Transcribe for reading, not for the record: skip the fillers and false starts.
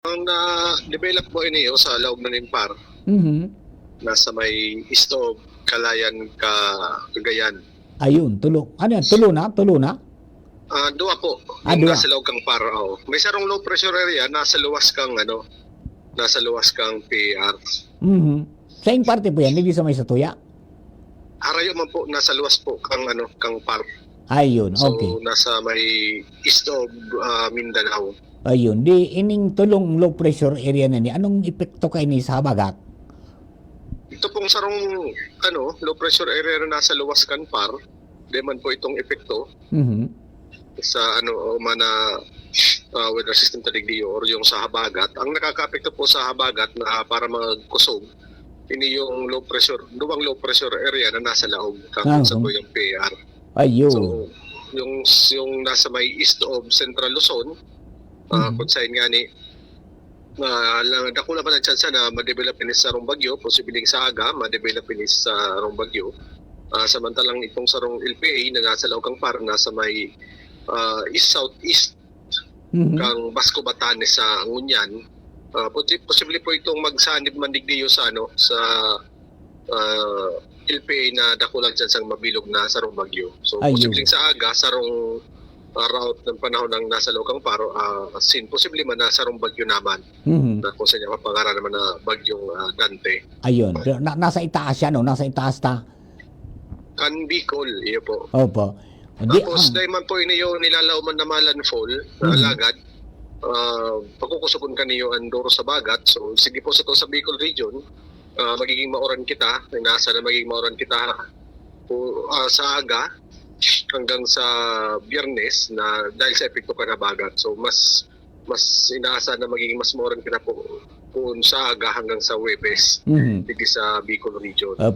Ang na-develop po ini sa loob na Nimpar, Mhm. nasa may Istog, Kalayan, Cagayan. Ayun, tulo. Ano yan? Tulo na? Tulo na? Dua po, Dua. nasa loob kang Par. May sarong low pressure area, nasa luwas kang PAR. Mhm. Saan parte po yan? Hindi sa may Satuya? Harayo man po, nasa luwas po kang Par. Ayun, So, okay. nasa may Istog, Mindanao. Ayun, di ining tulong low pressure area na ni. Anong epekto kay ni sa habagat? Ito pong sarong low pressure area na nasa luwas kang Par, di man po itong epekto Mhm. sa weather system taligdio or yung sa habagat. Ang nakaka-apekto po sa habagat na para magkusog, ini yung duwang low pressure area na nasa laog kung sa po yung PAR. Ayun. So, yung nasa may east of Central Luzon, kung saan nga ni dako naman ang chance na ma-develop ini sa sarong bagyo, posibleng sa aga ma-develop ini sa sarong bagyo. Samantalang itong sarong LPA na nasa laog kang Par, nasa may east-southeast kang Basco Batanes sa Ngunyan, posible po itong magsanib mandigdiyo sa LPA na dakulang dyan sang mabilog na sarong bagyo. So posibleng sa aga sarong route ng panahon ng nasa Lokang Paro, posible man na sarong bagyo naman, na kung sa niya mapangara naman na bagyong Dante. Ayun, nasa itaas siya, no? Nasa itaas ta. Kan Bicol, iyo po. Opo. Tapos dahil man po iniyo nilalaw man na malanfall na alagad, pagkukusupon ka niyo ang Doro sa Bagat. So sige po sa to sa Bicol region, magiging maoran kita, nasa na magiging maoran kita sa aga hanggang sa Biyernes na dahil sa epekto ka na Bagat. So mas inaasa na magiging mas maoran kita po kung sa aga hanggang sa Huwebes dito sa Bicol region. Opo.